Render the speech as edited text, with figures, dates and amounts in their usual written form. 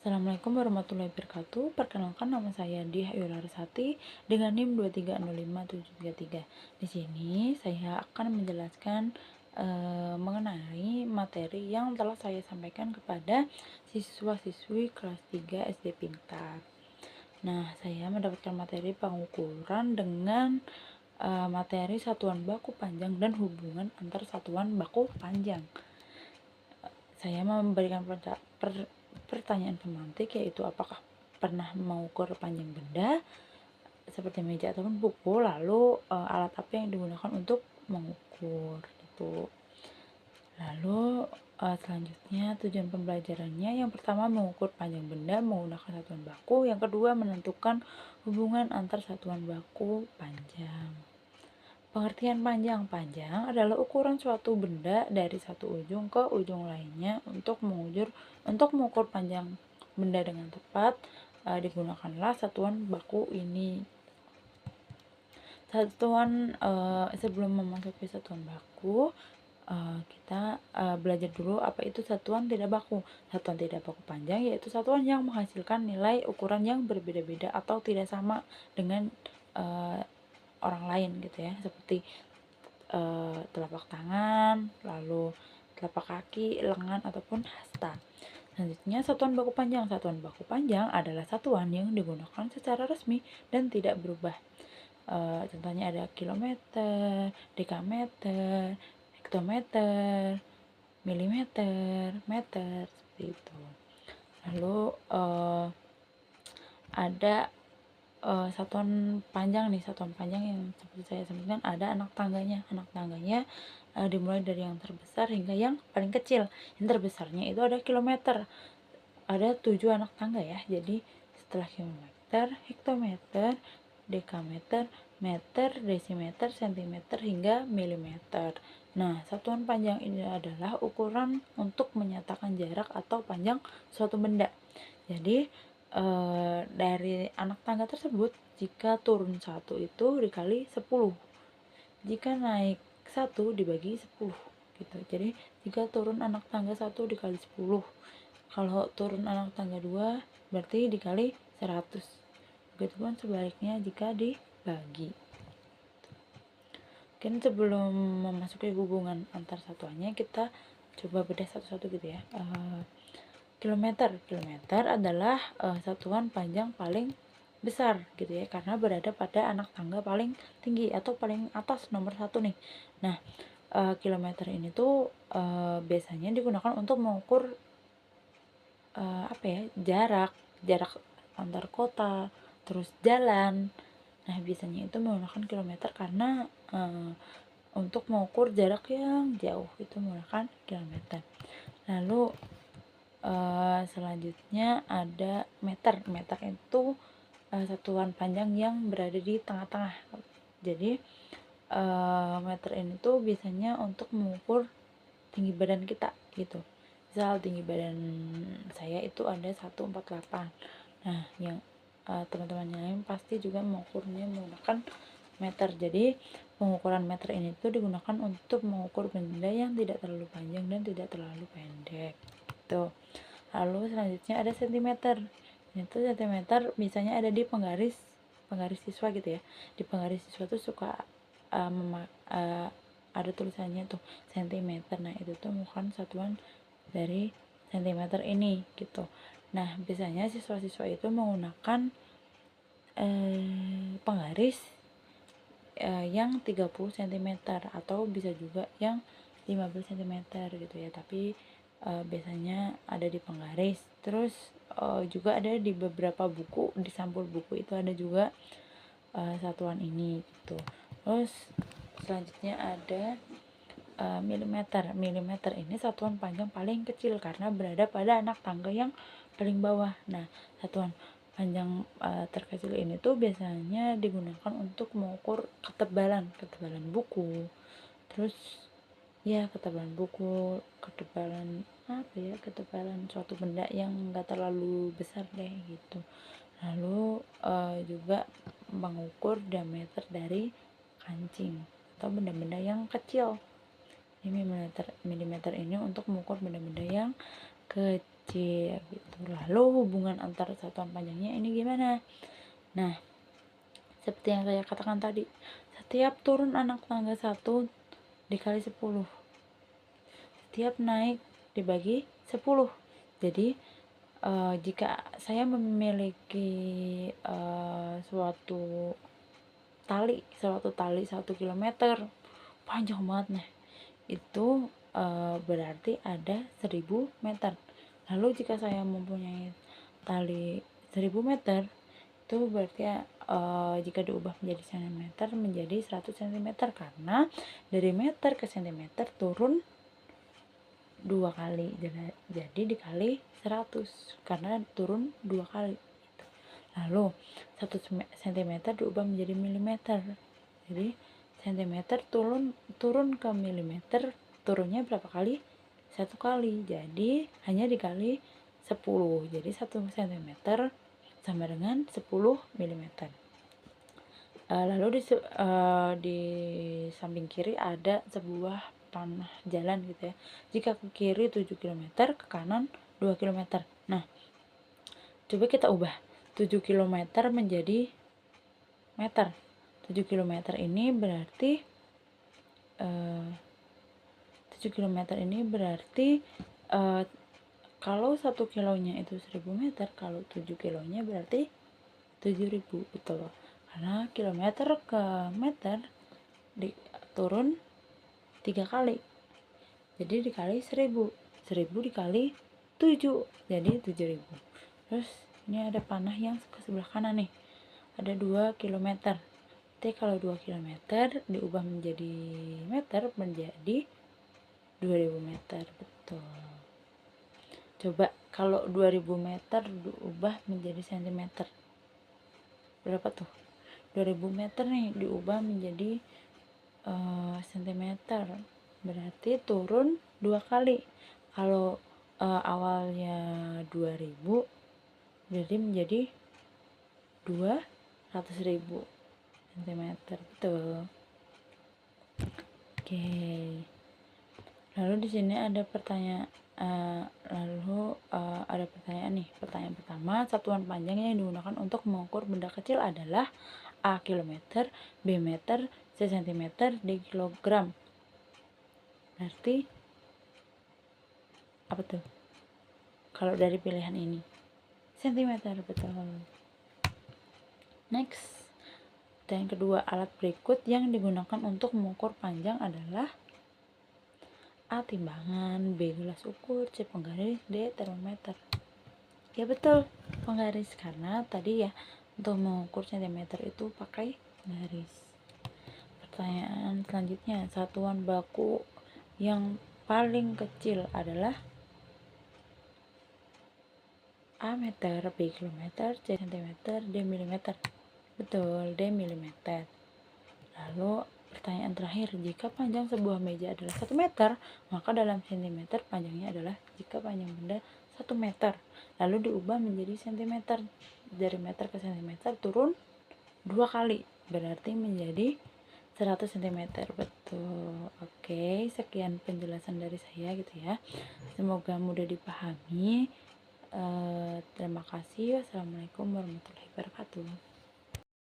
Assalamualaikum warahmatullahi wabarakatuh. Perkenalkan, nama saya Diah Yularisati dengan NIM 2305733. Di sini saya akan menjelaskan mengenai materi yang telah saya sampaikan kepada siswa-siswi kelas 3 SD Pintar. Nah, saya mendapatkan materi pengukuran dengan materi satuan baku panjang dan hubungan antar satuan baku panjang. Saya memberikan pertanyaan pemantik, yaitu apakah pernah mengukur panjang benda seperti meja ataupun buku, lalu alat apa yang digunakan untuk mengukur itu. Lalu selanjutnya tujuan pembelajarannya, yang pertama mengukur panjang benda menggunakan satuan baku, yang kedua menentukan hubungan antar satuan baku panjang. Pengertian panjang adalah ukuran suatu benda dari satu ujung ke ujung lainnya. Untuk mengukur panjang benda dengan tepat, digunakanlah satuan baku ini. Sebelum memasuki satuan baku, kita belajar dulu apa itu satuan tidak baku. Satuan tidak baku panjang yaitu satuan yang menghasilkan nilai ukuran yang berbeda-beda atau tidak sama dengan orang lain gitu ya, seperti telapak tangan, lalu telapak kaki, lengan, ataupun hasta. Selanjutnya, satuan baku panjang. Satuan baku panjang adalah satuan yang digunakan secara resmi dan tidak berubah. Contohnya ada kilometer, dekameter, hektometer, milimeter, meter, seperti itu. Lalu ada satuan panjang nih. Satuan panjang yang seperti saya sebutkan ada anak tangganya. Anak tangganya dimulai dari yang terbesar hingga yang paling kecil. Yang terbesarnya itu ada kilometer. Ada 7 anak tangga ya. Jadi setelah kilometer, hektometer, dekameter, meter, desimeter, sentimeter, hingga milimeter. Nah, satuan panjang ini adalah ukuran untuk menyatakan jarak atau panjang suatu benda. Jadi dari anak tangga tersebut, jika turun 1 itu dikali 10, jika naik 1 dibagi 10 gitu. Jadi jika turun anak tangga 1 dikali 10, kalau turun anak tangga 2 berarti dikali 100. Begitupun sebaliknya jika dibagi. Mungkin sebelum memasuki hubungan antar satuannya, kita coba bedah satu-satu gitu ya. Kilometer adalah satuan panjang paling besar gitu ya, karena berada pada anak tangga paling tinggi atau paling atas, nomor 1 nih. Nah, kilometer ini tuh biasanya digunakan untuk mengukur jarak antar kota, terus jalan. Nah, biasanya itu menggunakan kilometer karena untuk mengukur jarak yang jauh itu menggunakan kilometer. Lalu selanjutnya ada meter. Meter itu satuan panjang yang berada di tengah-tengah. Jadi meter ini tuh biasanya untuk mengukur tinggi badan kita gitu. Misal tinggi badan saya itu ada 148. Nah, yang teman-teman yang lain pasti juga mengukurnya menggunakan meter. Jadi pengukuran meter ini tuh digunakan untuk mengukur benda yang tidak terlalu panjang dan tidak terlalu pendek gitu. Lalu selanjutnya ada sentimeter. Itu sentimeter misalnya ada di penggaris siswa gitu ya. Di penggaris siswa tuh suka ada tulisannya tuh sentimeter. Nah, itu tuh bukan satuan dari sentimeter ini gitu. Nah, biasanya siswa-siswa itu menggunakan penggaris yang 30 cm atau bisa juga yang 15 cm gitu ya. Tapi biasanya ada di penggaris. Terus juga ada di beberapa buku, di sampul buku itu ada juga satuan ini gitu. Terus selanjutnya ada milimeter. Milimeter ini satuan panjang paling kecil karena berada pada anak tangga yang paling bawah. Nah, satuan panjang terkecil ini tuh biasanya digunakan untuk mengukur ketebalan buku. Terus ya, ketebalan buku, ketebalan suatu benda yang enggak terlalu besar deh gitu. Lalu juga mengukur diameter dari kancing atau benda-benda yang kecil. Ini milimeter ini untuk mengukur benda-benda yang kecil gitu. Lalu hubungan antara satuan panjangnya ini gimana? Nah, seperti yang saya katakan tadi, setiap turun anak tangga 1 dikali 10, setiap naik dibagi 10. Jadi jika saya memiliki suatu tali 1 kilometer panjang banget, nah itu berarti ada 1000 meter. Lalu jika saya mempunyai tali 1000 meter, itu berarti jika diubah menjadi cm menjadi 100 cm, karena dari meter ke cm turun 2 kali, jadi dikali 100 karena turun 2 kali. Lalu 1 cm diubah menjadi milimeter, jadi cm turun ke milimeter, turunnya berapa kali? 1 kali, jadi hanya dikali 10, jadi 1 cm sama dengan 10 mm. Lalu di samping kiri ada sebuah panah jalan gitu ya. Jika ke kiri 7 km, ke kanan 2 km. Nah, coba kita ubah 7 km menjadi meter. 7 km ini berarti 7 km ini berarti kalau 1 kilonya itu 1000 meter, kalau 7 kilonya berarti 7000, betul. Karena kilometer ke meter turun 3 kali, jadi dikali 1000 dikali 7, jadi 7000. Terus ini ada panah yang ke sebelah kanan nih, ada 2 km. Jadi kalau 2 km diubah menjadi meter menjadi 2000 meter, betul. Coba kalau 2000 meter diubah menjadi cm, berapa tuh? 2000 meter nih diubah menjadi cm, berarti turun 2 kali. Kalau awalnya 2000 berarti menjadi 200.000 cm, betul. Oke. Lalu di sini ada pertanyaan nih. Pertanyaan pertama, satuan panjang yang digunakan untuk mengukur benda kecil adalah A kilometer, B meter, C cm, D kilogram. Berarti apa tuh kalau dari pilihan ini? Cm, betul. Next, pertanyaan kedua, alat berikut yang digunakan untuk mengukur panjang adalah A timbangan, B gelas ukur, C penggaris, D termometer. Ya betul, penggaris, karena tadi ya untuk mengukur cm itu pakai garis. Pertanyaan selanjutnya, satuan baku yang paling kecil adalah A meter, B kilometer, C cm, D milimeter. Betul, D milimeter. Lalu pertanyaan terakhir, jika panjang sebuah meja adalah 1 meter, maka dalam cm panjangnya adalah jika panjang benda 1 meter, lalu diubah menjadi cm. Dari meter ke cm turun 2 kali, berarti menjadi 100 cm, betul. Oke, sekian penjelasan dari saya gitu ya. Semoga mudah dipahami. Terima kasih. Wassalamualaikum warahmatullahi wabarakatuh.